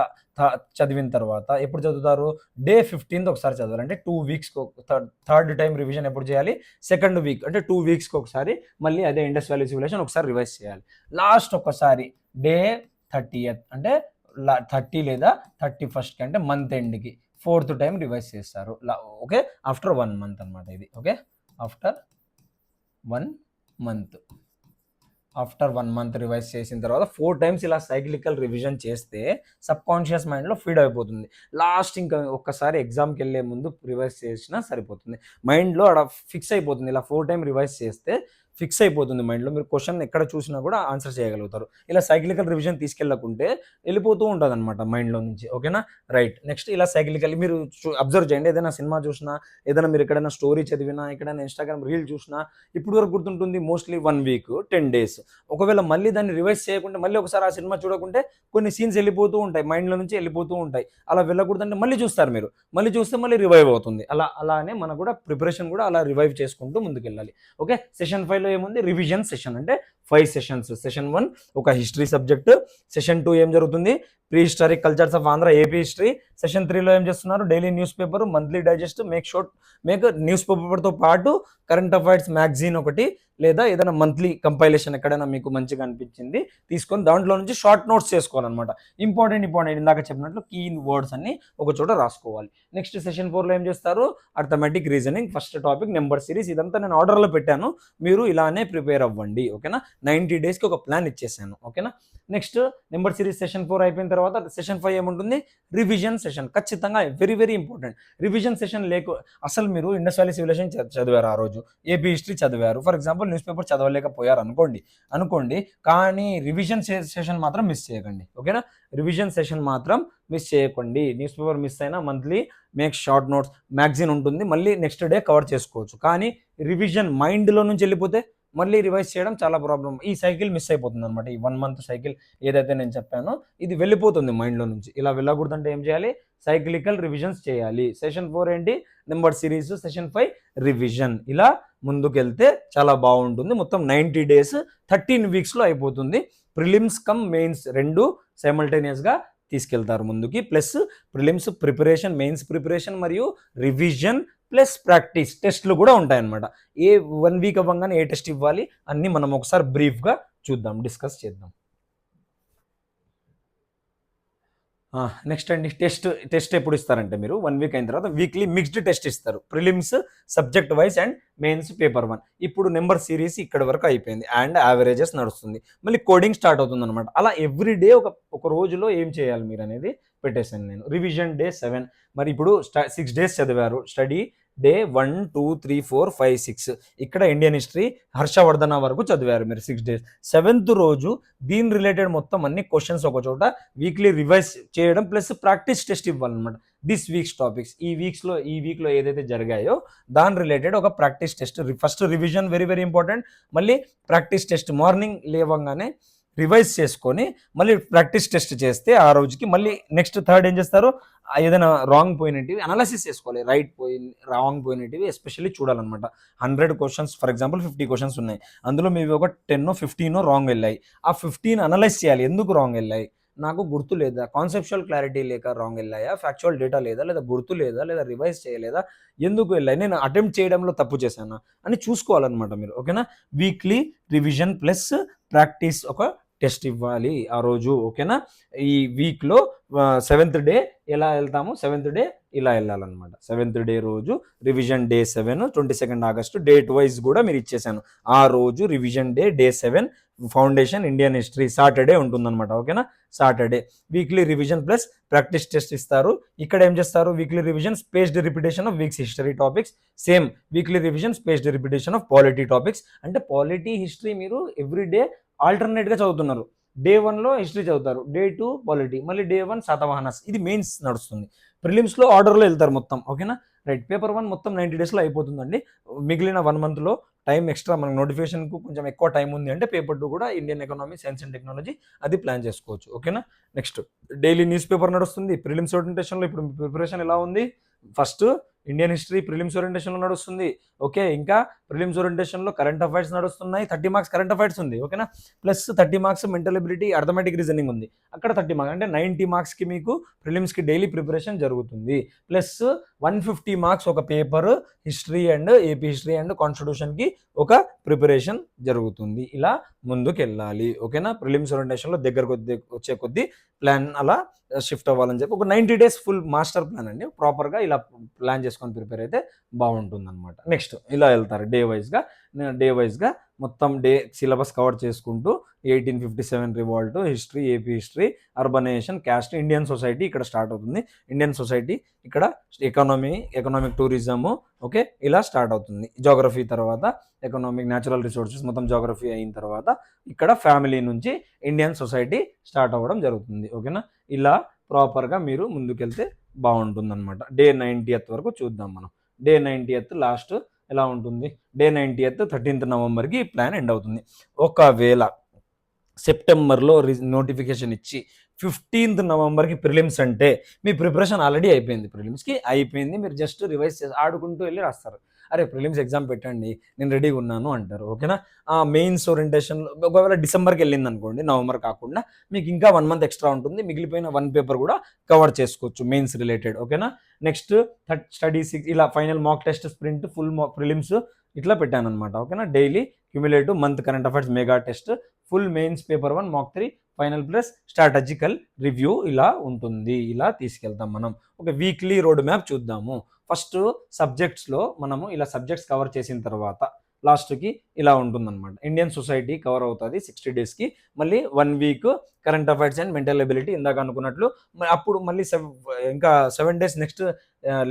ఎప్పుడు చదువుతారు, డే 15th ఒకసారి చదవాలి. అంటే 2 వీక్స్కి థర్డ్ టైం రివిజన్ ఎప్పుడు చేయాలి, సెకండ్ వీక్ అంటే 2 వీక్స్కి ఒకసారి మళ్ళీ అదే ఇండస్ వ్యాలీ సివిలైజేషన్ ఒకసారి రివైజ్ చేయాలి. లాస్ట్ ఒకసారి డే 30th అంటే 30 లేదా 31st అంటే మంత్ ఎండ్కి 4th టైం రివైజ్ చేస్తారు. ఓకే, ఆఫ్టర్ 1 మంత్ అనమాట ఇది. ఓకే, ఆఫ్టర్ 1 మంత్ రివైజ్ చేసిన తర్వాత 4 టైమ్స్ ఇలా సైక్లికల్ రివిజన్ చేస్తే సబ్ కాన్షియస్ మైండ్లో ఫీడ్ అయిపోతుంది. లాస్ట్ ఇంకా ఒక్కసారి ఎగ్జామ్కి వెళ్ళే ముందు రివైజ్ చేసినా సరిపోతుంది. మైండ్లో అక్కడ ఫిక్స్ అయిపోతుంది. ఇలా 4 టైం రివైజ్ చేస్తే ఫిక్స్ అయిపోతుంది మైండ్లో. మీరు క్వశ్చన్ ఎక్కడ చూసినా కూడా ఆన్సర్ చేయగలుగుతారు. ఇలా సైక్లికల్ రివిజన్ తీసుకెళ్ళకుంటే వెళ్ళిపోతూ ఉంటుంది అనమాట మైండ్లో నుంచి. ఓకేనా, రైట్. నెక్స్ట్ ఇలా సైక్లికల్ మీరు అబ్జర్వ్ చేయండి. ఏదైనా సినిమా చూసినా, ఏదైనా మీరు ఎక్కడైనా స్టోరీ చదివినా, ఎక్కడైనా ఇన్స్టాగ్రామ్ రీల్ చూసినా ఇప్పుడు వరకు గుర్తుంటుంది మోస్ట్లీ 1 వీక్ 10 డేస్. ఒకవేళ మళ్ళీ దాన్ని రివైజ్ చేయకుంటే, మళ్ళీ ఒకసారి ఆ సినిమా చూడకుంటే కొన్ని సీన్స్ వెళ్ళిపోతూ ఉంటాయి, మైండ్లో నుంచి వెళ్ళిపోతూ ఉంటాయి. అలా వెళ్ళకూడదంటే మళ్ళీ చూస్తారు మీరు, మళ్ళీ చూస్తే మళ్ళీ రివైవ్ అవుతుంది. అలానే మనకు కూడా ప్రిపరేషన్ కూడా అలా రివైవ్ చేసుకుంటూ ముందుకెళ్ళాలి. ఓకే, సెషన్ 5లో ఏముంది, రివిజన్ సెషన్. అంటే 5 సెషన్స్. సెషన్ 1 ఒక హిస్టరీ సబ్జెక్ట్. సెషన్ 2 ఏం జరుగుతుంది, prehistoric cultures of Andhra AP history. Session 3లో ఏం చేస్తున్నారు, daily newspaper, monthly digest, make news పేపర్తో పాటు కరెంట్ అఫైర్స్ మ్యాగజైన్ ఒకటి, లేదా ఏదైనా మంత్లీ కంపైలేషన్ ఎక్కడైనా మీకు మంచిగా అనిపించింది తీసుకొని దాంట్లో నుంచి షార్ట్ నోట్స్ చేసుకోవాలన్నమాట. ఇంపార్టెంట్ ఇందాక చెప్పినట్లు కీ వర్డ్స్ అన్ని ఒక చోట రాసుకోవాలి. నెక్స్ట్ సెషన్ 4లో ఏం చేస్తారు, arithmetic reasoning, first topic, number series. ఇదంతా నేను ఆర్డర్లో పెట్టాను, మీరు ఇలానే ప్రిపేర్ అవ్వండి. ఓకేనా, 90 డేస్కి ఒక ప్లాన్ ఇచ్చేసాను. ఓకేనా, నెక్స్ట్ నెంబర్ సిరీస్ సెషన్ 4 అయిపోయిన తర్వాత సెషన్ 5 ఏముంటుంది, రివిజన్ సెషన్. ఖచ్చితంగా very very important. Revision session అసలు మీరు ఇండస్ వ్యాలీ సివిలైజేషన్ చదివారు, ఆ రోజు ఏపీ హిస్టరీ చదివారు, ఫర్ ఎగ్జాంపుల్ న్యూస్ పేపర్ చదవలేకపోయారు అనుకోండి, కానీ రివిజన్ సెషన్ మాత్రం మిస్ చేయకండి. ఓకేనా, రివిజన్ సెషన్ మాత్రం మిస్ చేయకండి. న్యూస్ పేపర్ మిస్ అయినా monthly make short notes, magazine ఉంటుంది, మళ్ళీ నెక్స్ట్ డే కవర్ చేసుకోవచ్చు. కానీ రివిజన్ మైండ్లో నుంచి వెళ్ళిపోతే మళ్ళీ రివైజ్ చేయడం చాలా ప్రాబ్లం. ఈ సైకిల్ మిస్ అయిపోతుంది అనమాట. ఈ 1 మంత్ సైకిల్ ఏదైతే నేను చెప్పానో ఇది వెళ్ళిపోతుంది మైండ్లో నుంచి. ఇలా వెళ్ళకూడదంటే ఏం చేయాలి, సైక్లికల్ రివిజన్స్ చేయాలి. సెషన్ 4 ఏంటి, నెంబర్ సిరీస్. Session 5 revision. ఇలా ముందుకెళ్తే చాలా బాగుంటుంది. మొత్తం 90 డేస్ 13 వీక్స్లో అయిపోతుంది. ప్రిలిమ్స్ కమ్ మెయిన్స్ రెండు సైమల్టేనియస్గా తీసుకెళ్తారు ముందుకి. Plus prelims preparation, mains preparation మరియు రివిజన్ ప్లస్ ప్రాక్టీస్ టెస్ట్లు కూడా ఉంటాయన్నమాట. ఏ 1 వీక్ అవ్వగానే ఏ టెస్ట్ ఇవ్వాలి అన్నీ మనం ఒకసారి బ్రీఫ్గా డిస్కస్ చేద్దాం. నెక్స్ట్ అండి, టెస్ట్ ఎప్పుడు ఇస్తారంటే మీరు 1 వీక్ అయిన తర్వాత వీక్లీ మిక్స్డ్ టెస్ట్ ఇస్తారు. Prelims subject wise and mains paper 1. ఇప్పుడు నెంబర్ సిరీస్ ఇక్కడ వరకు అయిపోయింది అండ్ యావరేజెస్ నడుస్తుంది. మళ్ళీ కోడింగ్ స్టార్ట్ అవుతుంది అనమాట. అలా ఎవ్రీ డే ఒక రోజులో ఏం చేయాలి మీరు అనేది పెట్టేశాను నేను. Revision day 7. మరి ఇప్పుడు 6 డేస్ చదివారు, స్టడీ డే 1, 2, 3, 4, 5, 6. ఇక్కడ ఇండియన్ హిస్టరీ హర్షవర్ధన వరకు చదివారు మీరు 6 డేస్. 7th రోజు దీని రిలేటెడ్ మొత్తం అన్ని క్వశ్చన్స్ ఒక చోట వీక్లీ రివైజ్ చేయడం ప్లస్ ప్రాక్టీస్ టెస్ట్ ఇవ్వాలన్నమాట. దిస్ వీక్స్ టాపిక్స్, ఈ వీక్లో ఏదైతే జరిగాయో దాని రిలేటెడ్ ఒక practice test. First revision very very important. మళ్ళీ ప్రాక్టీస్ టెస్ట్ మార్నింగ్ లేవగానే రివైజ్ చేసుకొని మళ్ళీ ప్రాక్టీస్ టెస్ట్ చేస్తే ఆ రోజుకి మళ్ళీ నెక్స్ట్ థర్డ్ ఏం చేస్తారు, ఏదైనా రాంగ్ పోయినటివి అనాలిసిస్ చేసుకోవాలి. రాంగ్ పోయినటివి ఎస్పెషల్లీ చూడాలన్నమాట. 100 క్వశ్చన్స్ ఫర్ ఎగ్జాంపుల్ 50 క్వశ్చన్స్ ఉన్నాయి, అందులో మీవి ఒక 10 15 రాంగ్ వెళ్ళాయి. ఆ 15 అనలైజ్ చేయాలి. ఎందుకు రాంగ్ వెళ్ళాయి, నాకు గుర్తు లేదా, కాన్సెప్చువల్ క్లారిటీ లేక రాంగ్ వెళ్ళాయా, ఫ్యాక్చువల్ డేటా లేదా, లేదా గుర్తు లేదా, లేదా రివైజ్ చేయలేదా, ఎందుకు వెళ్ళాయి, నేను అటెంప్ట్ చేయడంలో తప్పు చేశానా అని చూసుకోవాలన్నమాట మీరు. ఓకేనా, వీక్లీ రివిజన్ ప్లస్ ప్రాక్టీస్ ఒక టెస్ట్ ఇవ్వాలి ఆ రోజు. ఓకేనా, ఈ వీక్లో 7th డే ఎలా వెళ్తాము, 7th డే ఇలా వెళ్ళాలన్నమాట. 7th డే రోజు revision day 7, 22 August date wise కూడా మీరు ఇచ్చేసాను. ఆ రోజు revision day 7 foundation Indian history Saturday ఉంటుందన్నమాట. ఓకేనా, Saturday weekly revision plus practice test ఇస్తారు. ఇక్కడ ఏం చేస్తారు, weekly revision spaced repetition of weeks history topics. Same weekly revision spaced repetition of polity topics. అంటే పాలిటీ హిస్టరీ మీరు ఎవ్రీ డే ఆల్టర్నేట్గా చదువుతున్నారు. డే 1లో హిస్టరీ చదువుతారు, డే 2 పాలిటీ, మళ్ళీ డే 1 శాతవాహనాస్. ఇది మెయిన్స్ నడుస్తుంది. ప్రిలిమ్స్లో ఆర్డర్లో వెళ్తారు మొత్తం. ఓకేనా, రైట్. పేపర్ 1 మొత్తం 90 డేస్లో అయిపోతుందండి. మిగిలిన 1 మంత్లో టైం ఎక్స్ట్రా మనకు నోటిఫికేషన్కు కొంచెం ఎక్కువ టైం ఉంది అంటే పేపర్ 2 కూడా Indian economy, science and technology అది ప్లాన్ చేసుకోవచ్చు. ఓకేనా, నెక్స్ట్ డైలీ న్యూస్ పేపర్ నడుస్తుంది. ప్రిలిమ్స్ ఓరియంటేషన్లో ఇప్పుడు ప్రిపరేషన్ ఎలా ఉంది, ఫస్ట్ ఇండియన్ హిస్టరీ ప్రిలిమ్స్ ఓరియంటేషన్లో నడుస్తుంది. ఓకే, ఇంకా ప్రిలిమ్స్ ఓరియంటేషన్లో కరెంట్ అఫైర్స్ నడుస్తున్నాయి. 30 మార్క్స్ కరెంట్ అఫైర్స్ ఉంది. ఓకేనా, plus 30 marks mental ability arithmetic reasoning ఉంది. అక్కడ 30 మార్క్స్ అంటే 90 మార్క్స్కి మీకు ప్రిలిమ్స్కి డైలీ ప్రిపరేషన్ జరుగుతుంది. ప్లస్ 150 మార్క్స్ ఒక paper history and AP history and కాన్స్టిట్యూషన్కి ఒక ప్రిపరేషన్ జరుగుతుంది. ఇలా ముందుకు వెళ్ళాలి. ఓకేనా, ప్రిలిమ్స్ ఓరియంటేషన్లో దగ్గరకు వచ్చే కొద్దీ ప్లాన్ అలా షిఫ్ట్ అవ్వాలని చెప్పి ఒక 90 days ఫుల్ మాస్టర్ ప్లాన్ అండి. ప్రాపర్గా ఇలా ప్లాన్ చేసుకొని ప్రిపేర్ అయితే బాగుంటుంది అనమాట. నెక్స్ట్ ఇలా వెళ్తారు డే వైజ్గా మొత్తం డే సిలబస్ కవర్ చేసుకుంటూ 1857 revolt, history, AP history, urbanization, caste, Indian society ఇక్కడ స్టార్ట్ అవుతుంది. ఇండియన్ సొసైటీ ఇక్కడ ఎకనామిక్ టూరిజము, ఓకే, ఇలా స్టార్ట్ అవుతుంది. జోగ్రఫీ తర్వాత ఎకనామిక్, న్యాచురల్ రిసోర్సెస్, మొత్తం జోగ్రఫీ అయిన తర్వాత ఇక్కడ ఫ్యామిలీ నుంచి ఇండియన్ సొసైటీ స్టార్ట్ అవ్వడం జరుగుతుంది. ఓకేనా, ఇలా ప్రాపర్గా మీరు ముందుకెళ్తే బాగుంటుంది అనమాట. డే 90th వరకు చూద్దాం మనం. డే 90th లాస్ట్ ఎలా ఉంటుంది? Day 90th 13th నవంబర్కి plan end అవుతుంది. ఒకవేళ సెప్టెంబర్లో నోటిఫికేషన్ ఇచ్చి 15th నవంబర్కి ప్రిలిమ్స్ అంటే మీ ప్రిపరేషన్ ఆల్రెడీ అయిపోయింది. ప్రిలిమ్స్కి అయిపోయింది, మీరు జస్ట్ రివైజ్ చేసి ఆడుకుంటూ వెళ్ళి రాస్తారు. అరే ప్రిలిమ్స్ ఎగ్జామ్ పెట్టండి, నేను రెడీగా ఉన్నాను అంటారు. ఓకేనా, మెయిన్స్ ఓరియంటేషన్లో ఒకవేళ డిసెంబర్కి వెళ్ళింది అనుకోండి, నవంబర్ కాకుండా మీకు ఇంకా 1 month ఎక్స్ట్రా ఉంటుంది. మిగిలిపోయిన 1 పేపర్ కూడా కవర్ చేసుకోవచ్చు మెయిన్స్ రిలేటెడ్. ఓకేనా, నెక్స్ట్ స్టడీ 6 ఇలా final mock test, sprint, full prelims ఇట్లా పెట్టాను అనమాట. ఓకేనా, daily cumulative month current affairs mega test, full mains paper 1, మాక్ 3, ఫైనల్ ప్లస్ స్ట్రాటజికల్ రివ్యూ ఇలా ఉంటుంది. ఇలా తీసుకెళ్తాం మనం. ఒక వీక్లీ రోడ్ మ్యాప్ చూద్దాము. ఫస్ట్ సబ్జెక్ట్స్లో మనము ఇలా సబ్జెక్ట్స్ కవర్ చేసిన తర్వాత లాస్ట్కి ఇలా ఉంటుందన్నమాట. ఇండియన్ సొసైటీ కవర్ అవుతుంది 60 daysకి. మళ్ళీ 1 week current affairs and mental ability ఇందాక అనుకున్నట్లు. అప్పుడు మళ్ళీ ఇంకా 7 days నెక్స్ట్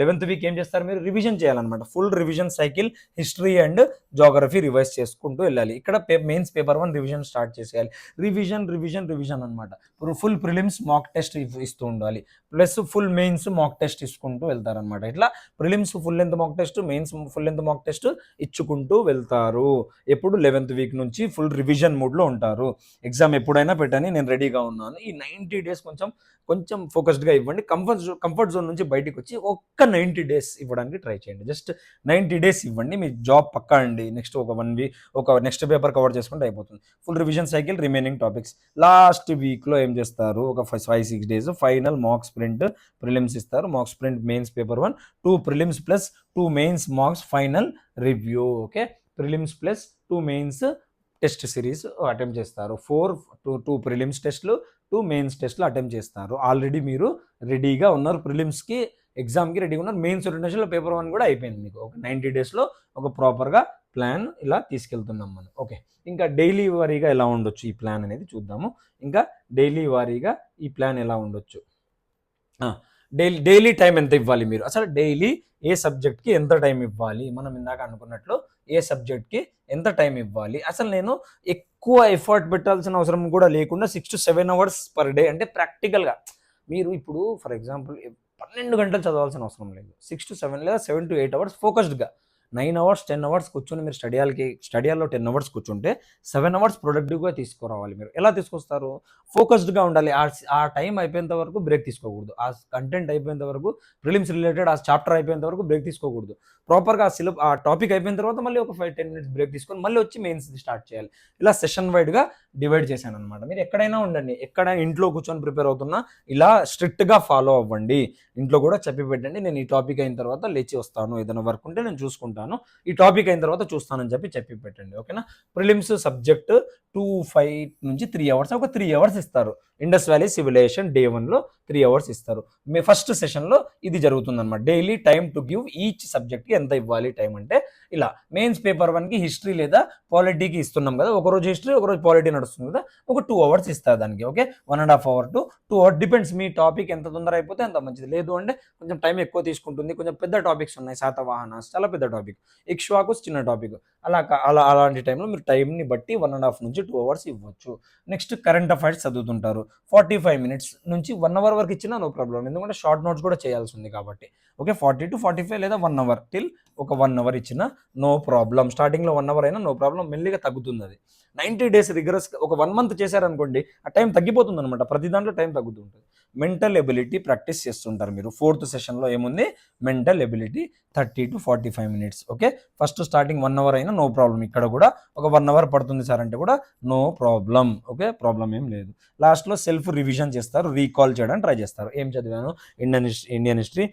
11th week ఏం చేస్తారు మీరు? రివిజన్ చేయాలన్నమాట. Full revision cycle history and geography revise చేసుకుంటూ వెళ్ళాలి. ఇక్కడ మెయిన్స్ పేపర్ 1 రివిజన్ స్టార్ట్ చేసేయాలి. రివిజన్ అనమాట. ఫుల్ ప్రిలిమ్స్ మాక్ టెస్ట్ ఇస్తూ ఉండాలి, plus full mains mock test ఇచ్చుకుంటూ వెళ్తారనమాట. ఇట్లా prelims full length mock test, mains full length mock test ఇచ్చుకుంటూ వెళ్తారు. ఎప్పుడు 11th week నుంచి ఫుల్ రివిజన్ మూడ్లో ఉంటారు. ఎగ్జామ్ ఎప్పుడైనా పెట్టని, నేను రెడీగా ఉన్నాను. ఈ 90 days కొంచెం ఫోకస్డ్గా ఇవ్వండి. కంఫర్ట్ జోన్ నుంచి బయటికి వచ్చి ఒక్క 90 days ఇవ్వడానికి ట్రై చేయండి. జస్ట్ 90 days ఇవ్వండి, మీ జాబ్ పక్కా అండి. నెక్స్ట్ ఒక 1 week ఒక నెక్స్ట్ పేపర్ కవర్ చేసుకుంటే అయిపోతుంది. Full revision cycle, remaining topics. Last వీక్లో ఏం చేస్తారు? ఒక 5-6 days final mock sprint prelims ఇస్తారు. Mock sprint mains paper 1, 2 prelims plus 2 mains marks final review. Okay, prelims plus 2 mains test series attempt చేస్తారు. 2 ప్రిలిమ్స్ టెస్ట్లు, 2 మెయిన్స్ టెస్ట్లు అటెంప్ట్ చేస్తారు. ఆల్రెడీ మీరు రెడీగా ఉన్నారు, ప్రిలిమ్స్కి ఎగ్జామ్కి రెడీగా ఉన్నారు. మెయిన్స్ ఓరియంటేషన్లో పేపర్ 1 కూడా అయిపోయింది మీకు. ఒక 90 daysలో ఒక ప్రాపర్గా ప్లాన్ ఇలా తీసుకెళ్తున్నాం మనం. ఓకే, ఇంకా డైలీ వారీగా ఎలా ఉండొచ్చు ఈ ప్లాన్ అనేది చూద్దాము. ఇంకా డైలీ వారీగా ఈ ప్లాన్ ఎలా ఉండొచ్చు. డైలీ టైం ఎంత ఇవ్వాలి మీరు? అసలు డైలీ ఏ సబ్జెక్ట్కి ఎంత టైం ఇవ్వాలి? మనం ఇందాక అనుకున్నట్లు ఏ సబ్జెక్ట్కి ఎంత టైం ఇవ్వాలి? అసలు నేను ఎక్కువ ఎఫర్ట్ పెట్టాల్సిన అవసరం కూడా లేకుండా 6 to 7 hours పర్ డే, అంటే ప్రాక్టికల్గా మీరు ఇప్పుడు ఫర్ ఎగ్జాంపుల్ 12 గంటలు చదవాల్సిన అవసరం లేదు. 6 to 7 లేదా 7 to 8 hours ఫోకస్డ్గా 9 hours 10 hours కూర్చొని మీరు స్టడీ హాల్లో 10 hours కూర్చుంటే 7 hours ప్రొడక్టివ్గా తీసుకురావాలి. మీరు ఎలా తీసుకొస్తారు? ఫోకస్డ్గా ఉండాలి. ఆ టైం అయిపోయేంత వరకు బ్రేక్ తీసుకోకూడదు. ఆ కంటెంట్ అయిపోయేంత వరకు, ప్రిలిమ్స్ రిలేటెడ్ ఆ చాప్టర్ అయిపోయేంత వరకు బ్రేక్ తీసుకోకూడదు. ప్రాపర్గా ఆ టాపిక్ అయిపోయిన తర్వాత మళ్ళీ ఒక 5-10 minutes బ్రేక్ తీసుకొని మళ్ళీ వచ్చి మెయిన్స్ స్టార్ట్ చేయాలి. ఇలా సెషన్ వైడ్గా డివైడ్ చేశాను అనమాట. మీరు ఎక్కడైనా ఉండండి, ఎక్కడైనా ఇంట్లో కూర్చొని ప్రిపేర్ అవుతున్నా ఇలా స్ట్రిక్ట్గా ఫాలో అవ్వండి. ఇంట్లో కూడా చెప్పి పెట్టండి, నేను ఈ టాపిక్ అయిన తర్వాత లేచి వస్తాను, ఏదైనా వర్క్ ఉంటే నేను చూసుకుంటాను, ఈ టాపిక్ అయిన తర్వాత చూస్తానని చెప్పి పెట్టండి. ఓకేనా, ప్రిలిమ్స్ సబ్జెక్ట్ 2-5 నుంచి 3 hours, ఒక 3 hours ఇస్తారు. ఇండస్ వ్యాలీ సివిలైజేషన్ డే 1లో 3 hours ఇస్తారు. మీ ఫస్ట్ సెషన్లో ఇది జరుగుతుంది అనమాట. Daily time to give each సబ్జెక్ట్కి ఎంత ఇవ్వాలి టైం అంటే ఇలా. మెయిన్స్ పేపర్ 1కి హిస్టరీ లేదా పాలిటీకి ఇస్తున్నాం కదా, ఒకరోజు హిస్టరీ ఒకరోజు పాలిటీ నడుస్తుంది కదా, ఒక 2 hours ఇస్తారు దానికి. Okay, 1.5 hour to 2 hours depends. Me topic ఎంత తొందర అయిపోతే అంత మంచిది. లేదు అంటే కొంచెం టైం ఎక్కువ తీసుకుంటుంది. కొంచెం పెద్ద టాపిక్స్ ఉన్నాయి, శాతవాహనాస్ చాలా పెద్ద టాపిక్, ఇక్ష్వాకుస్ చిన్న టాపిక్, అలాంటి టైంలో మీరు టైంని బట్టి 1.5 నుంచి 2 అవర్స్ ఇవ్వచ్చు. నెక్స్ట్ కరెంట్ అఫైర్స్ చదువుతుంటారు, 45 మినిట్స్ నుంచి 1 అవర్ వరకు ఇచ్చినా నో ప్రాబ్లం, ఎందుకంటే షార్ట్ నోట్స్ కూడా చేయాల్సి ఉంది కాబట్టి. ఓకే, 40 to 45 లేదా 1 అవర్ టిల్ ఒక 1 అవర్ ఇచ్చినా నో ప్రాబ్లం. స్టార్టింగ్లో 1 అవర్ అయినా నో ప్రాబ్లం, మెల్లిగా తగ్గుతుంది అది. 90 డేస్ రిగరస్ ఒక 1 మంత్ చేశారనుకోండి, ఆ టైం తగ్గిపోతుంది అనమాట, ప్రతి దాంట్లో టైం తగ్గుతుంటుంది. మెంటల్ ఎబిలిటీ ప్రాక్టీస్ చేస్తుంటారు మీరు. 4th సెషన్లో ఏముంది, mental ability 30 to 45 minutes. Okay, first starting 1 hour అయినా నో ప్రాబ్లం, ఇక్కడ కూడా ఒక 1 అవర్ పడుతుంది సార్ అంటే కూడా నో ప్రాబ్లం. ఓకే, ప్రాబ్లం ఏం లేదు. లాస్ట్లో సెల్ఫ్ రివిజన్ చేస్తారు, రీకాల్ చేయడానికి ట్రై చేస్తారు. ఏం చదివాను, Indian history,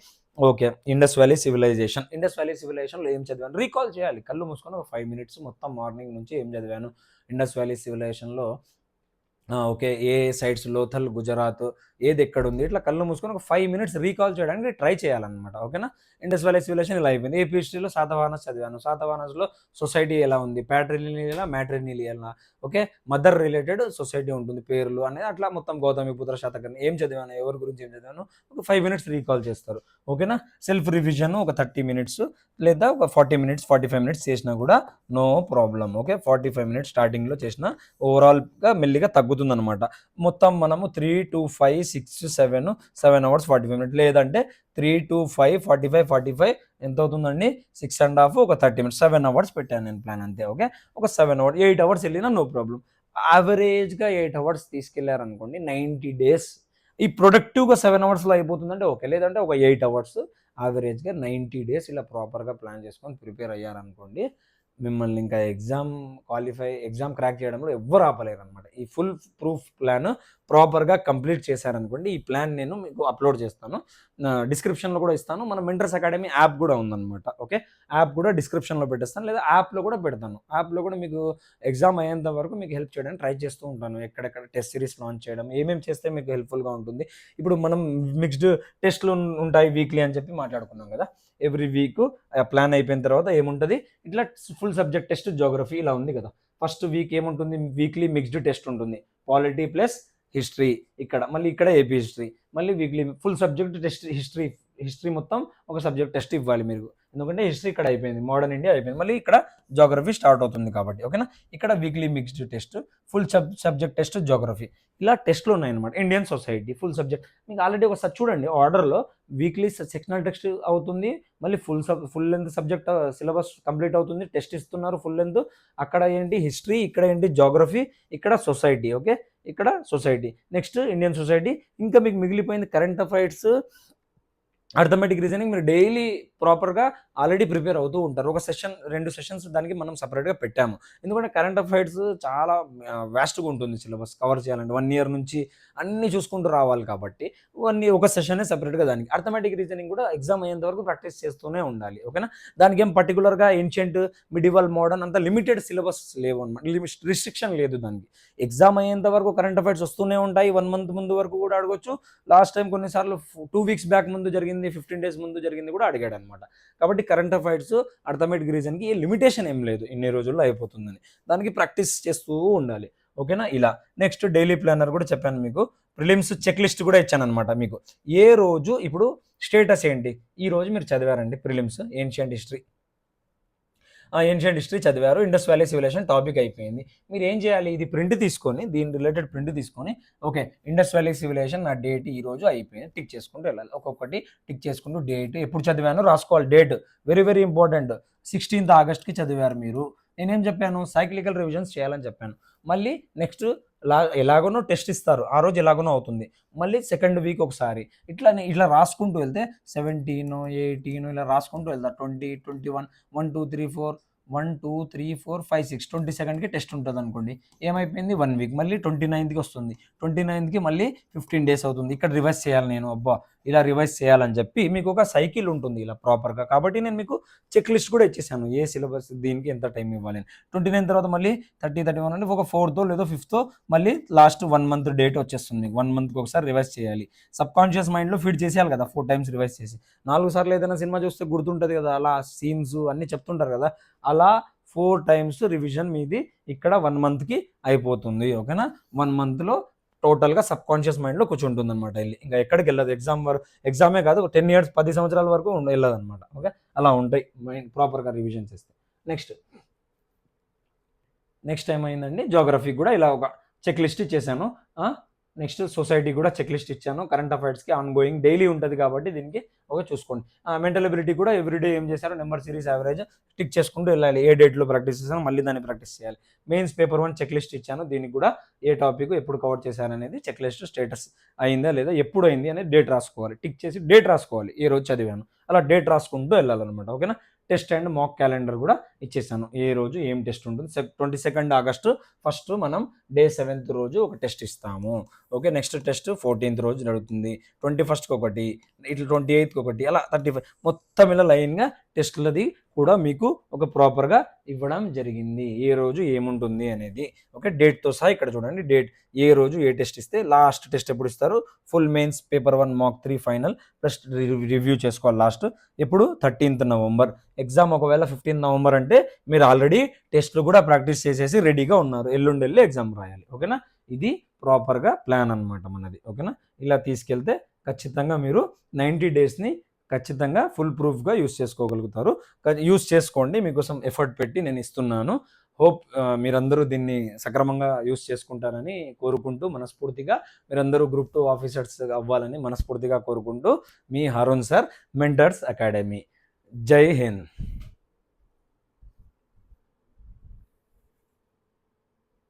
okay, Indus valley సివిలైజేషన్లో ఏం చదివాను రీకాల్ చేయాలి, కళ్ళు మూసుకొని ఒక 5 మినిట్స్ మొత్తం మార్నింగ్ నుంచి ఏం చదివాను ఇండస్ వ్యాలీ సివిలైజేషన్లో. ఓకే, ఏ సైట్స్, లోథల్, గుజరాత్, ఏది ఎక్కడ ఉంది, ఇట్లా కళ్ళు మూసుకొని ఒక 5 మినిట్స్ రీకాల్ చేయడానికి ట్రై చేయాలన్నమాట. ఓకేనా, ఇండస్ వ్యాలీ సివిలైజేషన్ ఇలా అయిపోయింది. ఏపీ హిస్టరీలో శాతవాహనస్ చదివాను, శాతవాహనస్లో సొసైటీ ఎలా ఉంది, ప్యాట్రిలినియలా మ్యాట్రిలినియలా, ఓకే, మదర్ రిలేటెడ్ సొసైటీ ఉంటుంది, పేర్లు అనేది అట్లా మొత్తం గౌతమిపుత్ర శాతకర్ణి ఏం చదివాను, ఎవరి గురించి ఏం చదివాను, ఒక 5 మినిట్స్ రీకాల్ చేస్తారు. ఓకేనా, సెల్ఫ్ రివిజన్ ఒక 30 మినిట్స్ లేదా ఒక 40 మినిట్స్ 45 మినిట్స్ చేసినా కూడా నో ప్రాబ్లం. ఓకే, 45 మినిట్స్ స్టార్టింగ్లో చేసిన ఓవరాల్గా మెల్లిగా తగ్గుతుంది అనమాట. మొత్తం మనము 3 to 5 6 7 అవర్స్ 45 మినిట్స్, లేదంటే 3 to 5 45 ఎంత అవుతుందండి, 6.5 ఒక 30 మినిట్స్, 7 అవర్స్ పెట్టాను నేను ప్లాన్ అంతే. ఓకే, ఒక 7 అవర్స్ 8 అవర్స్ వెళ్ళినా నో ప్రాబ్లం. యావరేజ్గా 8 అవర్స్ తీసుకెళ్లారనుకోండి 90 డేస్, ఈ ప్రొడక్టివ్గా 7 అవర్స్లో అయిపోతుందంటే ఓకే, లేదంటే ఒక 8 అవర్స్ యావరేజ్గా 90 డేస్ ఇలా ప్రాపర్గా ప్లాన్ చేసుకొని ప్రిపేర్ అయ్యారనుకోండి, మిమ్మల్ని ఇంకా ఎగ్జామ్ క్రాక్ చేయడంలో ఎవ్వరు ఆపలేరు అనమాట. ఈ ఫుల్ ప్రూఫ్ ప్లాన్ ప్రాపర్గా కంప్లీట్ చేశారనుకోండి, ఈ ప్లాన్ నేను మీకు అప్లోడ్ చేస్తాను, డిస్క్రిప్షన్లో కూడా ఇస్తాను. మన మెంటర్స్ అకాడమీ యాప్ కూడా ఉందన్నమాట. ఓకే, యాప్ కూడా డిస్క్రిప్షన్లో పెట్టేస్తాను, లేదా యాప్లో కూడా పెడతాను. యాప్లో కూడా మీకు ఎగ్జామ్ అయ్యేంత వరకు మీకు హెల్ప్ చేయడానికి ట్రై చేస్తూ ఉంటాను. ఎక్కడెక్కడ టెస్ట్ సిరీస్ లాంచ్ చేయడం, ఏమేమి చేస్తే మీకు హెల్ప్ఫుల్గా ఉంటుంది. ఇప్పుడు మనం మిక్స్డ్ టెస్ట్లు ఉంటాయి వీక్లీ అని చెప్పి మాట్లాడుకున్నాం కదా, ఎవ్రీ వీక్ ప్లాన్ అయిపోయిన తర్వాత ఏముంటుంది, ఇట్లా ఫుల్ సబ్జెక్ట్ టెస్ట్ జోగ్రఫీ ఇలా ఉంది కదా. ఫస్ట్ వీక్ ఏముంటుంది, వీక్లీ మిక్స్డ్ టెస్ట్ ఉంటుంది, పాలిటీ ప్లస్ హిస్టరీ, ఇక్కడ ఏపీ హిస్టరీ, మళ్ళీ weekly full subject test history మొత్తం ఒక సబ్జెక్ట్ టెస్ట్ ఇవ్వాలి మీరు, ఎందుకంటే హిస్టరీ ఇక్కడ అయిపోయింది, మోడర్న్ ఇండియా అయిపోయింది, మళ్ళీ ఇక్కడ జోగ్రఫీ స్టార్ట్ అవుతుంది కాబట్టి. ఓకేనా, ఇక్కడ weekly mixed test, full subject test geography, ఇలా టెస్ట్లు ఉన్నాయన్నమాట. ఇండియన్ సొసైటీ ఫుల్ సబ్జెక్ట్ మీకు ఆల్రెడీ ఒకసారి చూడండి ఆర్డర్లో, వీక్లీ సెక్షనల్ టెస్ట్ అవుతుంది, మళ్ళీ full length subject syllabus complete అవుతుంది, టెస్ట్ ఇస్తున్నారు ఫుల్ లెంత్. అక్కడ ఏంటి హిస్టరీ, ఇక్కడ ఏంటి జోగ్రఫీ, ఇక్కడ సొసైటీ. ఓకే, ఇక్కడ సొసైటీ, నెక్స్ట్ ఇండియన్ సొసైటీ, ఇంకా మీకు మిగిలిపోయింది కరెంట్ అఫైర్స్, అర్థమెటిక్ రీజనింగ్. మీరు డైలీ ప్రాపర్గా ఆల్రెడీ ప్రిపేర్ అవుతూ ఉంటారు. ఒక సెషన్ 2 సెషన్స్ దానికి మనం సపరేట్గా పెట్టాము, ఎందుకంటే కరెంట్ అఫైర్స్ చాలా వ్యాస్ట్గా ఉంటుంది సిలబస్, కవర్ చేయాలంటే 1 ఇయర్ నుంచి అన్నీ చూసుకుంటూ రావాలి కాబట్టి ఒక సెషనే సపరేట్గా దానికి. అర్థమెటిక్ రీజనింగ్ కూడా ఎగ్జామ్ అయ్యేంత వరకు ప్రాక్టీస్ చేస్తూనే ఉండాలి. ఓకేనా, దానికి ఏం పర్టికులర్గా ఏన్షియంట్, మిడివల్, మోడర్న్ అంత లిమిటెడ్ సిలబస్ లేవు అనమాట, రిస్ట్రిక్షన్ లేదు దానికి. ఎగ్జామ్ అయ్యేంత వరకు కరెంట్ అఫైర్స్ వస్తూనే ఉంటాయి, 1 మంత్ ముందు వరకు కూడా అడగొచ్చు. లాస్ట్ టైం కొన్నిసార్లు 2 వీక్స్ బ్యాక్ ముందు జరిగింది, 15 డేస్ ముందు జరిగింది కూడా అడిగాడు అనమాట. కాబట్టి కరెంట్ అఫైర్స్, అర్థమెటిక్ రీజన్కి ఏ లిమిటేషన్ ఏం లేదు, ఇన్ని రోజుల్లో అయిపోతుందని, దానికి ప్రాక్టీస్ చేస్తూ ఉండాలి. ఓకేనా, ఇలా. నెక్స్ట్ డైలీ ప్లానర్ కూడా చెప్పాను మీకు, ప్రిలిమ్స్ చెక్ లిస్ట్ కూడా ఇచ్చాను అనమాట మీకు. ఏ రోజు ఇప్పుడు స్టేటస్ ఏంటి, ఈ రోజు మీరు చదివారండి ప్రిలిమ్స్ ఏన్షియంట్ హిస్టరీ చదివారు, ఇండస్ వ్యాలీ సివిలైజేషన్ టాపిక్ అయిపోయింది. మీరు ఏం చేయాలి, ఇది ప్రింట్ తీసుకొని, దీని రిలేటెడ్ ప్రింట్ తీసుకొని, ఓకే ఇండస్ వ్యాలీ సివిలైజేషన్ నా డేట్ ఈ రోజు అయిపోయింది టిక్ చేసుకుంటూ వెళ్ళాలి. ఒక్కొక్కటి టిక్ చేసుకుంటూ డేట్ ఎప్పుడు చదివాను రాసుకోవాలి, date very very important. 16th ఆగస్ట్కి చదివారు మీరు, నేనేం చెప్పాను, సైక్లికల్ రివిజన్స్ చేయాలని చెప్పాను. మళ్ళీ నెక్స్ట్ ఎలాగోనో టెస్ట్ ఇస్తారు, ఆ రోజు ఎలాగోనో అవుతుంది, మళ్ళీ సెకండ్ వీక్ ఒకసారి, ఇట్లా రాసుకుంటూ వెళ్తే 17 18 ఇలా రాసుకుంటూ వెళ్తారు. 20 21 1 2 3 4 1 2 3 4 5 6 22కి టెస్ట్ ఉంటుంది అనుకోండి, ఏమైపోయింది 1 వీక్, మళ్ళీ 29కి వస్తుంది, 29కి మళ్ళీ 15 డేస్ అవుతుంది. ఇక్కడ రివైజ్ చేయాలి నేను, అబ్బా ఇలా రివైజ్ చేయాలని చెప్పి మీకు ఒక సైకిల్ ఉంటుంది ఇలా ప్రాపర్గా. కాబట్టి నేను మీకు చెక్ లిస్ట్ కూడా ఇచ్చేసాను, ఏ సిలబస్ దీనికి ఎంత టైం ఇవ్వాలి. 29 తర్వాత మళ్ళీ 30 31 అంటే ఒక 4th లేదా 5th మళ్ళీ లాస్ట్ 1 మంత్ డేట్ వచ్చేస్తుంది. 1 మంత్కి ఒకసారి రివైజ్ చేయాలి, సబ్ కాన్షియస్ మైండ్లో ఫీడ్ చేసేయాలి కదా, 4 టైమ్స్ రివైజ్ చేసి. 4 సార్లు ఏదైనా సినిమా చూస్తే గుర్తుంటుంది కదా, అలా సీన్స్ అన్నీ చెప్తుంటారు కదా, అలా 4 టైమ్స్ రివిజన్ మీది ఇక్కడ 1 మంత్కి అయిపోతుంది. ఓకేనా, 1 మంత్లో టోటల్గా సబ్ కాన్షియస్ మైండ్లో కూర్చుంటుంది అనమాట, వెళ్ళి ఇంకా ఎక్కడికి వెళ్ళదు. ఎగ్జామే కాదు 10 years 10 సంవత్సరాల వరకు వెళ్ళదు అనమాట. ఓకే, అలా ఉంటాయి మైండ్ ప్రాపర్గా రివిజన్ చేస్తే. నెక్స్ట్ నెక్స్ట్ ఏమైందండి, జోగ్రఫీ కూడా ఇలా ఒక చెక్ లిస్ట్ ఇచ్చేసాను. నెక్స్ట్ సొసైటీ కూడా చెక్ లిస్ట్ ఇచ్చాను. కరెంట్ అఫైర్స్కి ఆన్ గోయింగ్ డైలీ ఉంటుంది కాబట్టి దీనికి ఒక చూసుకోండి. మెంటల్ ఎబిలిటీ కూడా ఎవ్రీడే ఏం చేశారు, నెంబర్ సిరీస్ యావరేజ్ టిక్ చేసుకుంటూ వెళ్ళాలి. ఏ డేట్లో ప్రాక్టీస్ చేశాను మళ్ళీ దాన్ని ప్రాక్టీస్ చేయాలి. మెయిన్స్ పేపర్ 1 చెక్ లిస్ట్ ఇచ్చాను. దీనికి కూడా ఏ టాపిక్ ఎప్పుడు కవర్ చేశారనేది చెక్ లిస్ట్ స్టేటస్ అయిందా లేదా, ఎప్పుడు అయింది అనేది డేట్ రాసుకోవాలి. టిక్ చేసి డేట్ రాసుకోవాలి, ఏ రోజు చదివాను అలా డేట్ రాసుకుంటూ వెళ్ళాలన్నమాట. ఓకేనా. టెస్ట్ అండ్ మాక్ క్యాలెండర్ కూడా ఇచ్చేసాను. ఏ రోజు ఏం టెస్ట్ ఉంటుంది. 22 ఆగస్టు ఫస్ట్ మనం డే 7th రోజు ఒక టెస్ట్ ఇస్తాము. ఓకే. నెక్స్ట్ టెస్ట్ 14th రోజు జరుగుతుంది. 21st ఒకటి, ఇట్లా 28th ఒకటి, అలా 35 మొత్తం ఇలా లైన్గా టెస్టులది కూడా మీకు ఒక ప్రాపర్గా ఇవ్వడం జరిగింది. ఏ రోజు ఏముంటుంది అనేది. ఓకే. డేట్తో సహా ఇక్కడ చూడండి, డేట్ ఏ రోజు ఏ టెస్ట్ ఇస్తే లాస్ట్ టెస్ట్ ఎప్పుడు ఇస్తారు, ఫుల్ మెయిన్స్ పేపర్ 1 మాక్ 3 ఫైనల్ ప్లస్ రివ్యూ చేసుకోవాలి లాస్ట్ ఎప్పుడు 13th నవంబర్. ఎగ్జామ్ ఒకవేళ 15th నవంబర్ అంటే మీరు ఆల్రెడీ టెస్ట్లు కూడా ప్రాక్టీస్ చేసేసి రెడీగా ఉన్నారు, ఎల్లుండి వెళ్ళి ఎగ్జామ్ రాయాలి. ఓకేనా. ఇది ప్రాపర్గా ప్లాన్ అనమాట మనది. ఓకేనా. ఇలా తీసుకెళ్తే ఖచ్చితంగా మీరు 90 డేస్ని ఖచ్చితంగా ఫుల్ ప్రూఫ్గా యూస్ చేసుకోగలుగుతారు. యూస్ చేసుకోండి, మీకోసం ఎఫర్ట్ పెట్టి నేను ఇస్తున్నాను. హోప్ మీరందరూ దీన్ని సక్రమంగా యూస్ చేసుకుంటారని కోరుకుంటూ మనస్ఫూర్తిగా, మీరందరూ గ్రూప్ 2 ఆఫీసర్స్ అవ్వాలని మనస్ఫూర్తిగా కోరుకుంటూ, మీ హరుణ్ సార్, మెంటర్స్ అకాడమీ. జై హింద్.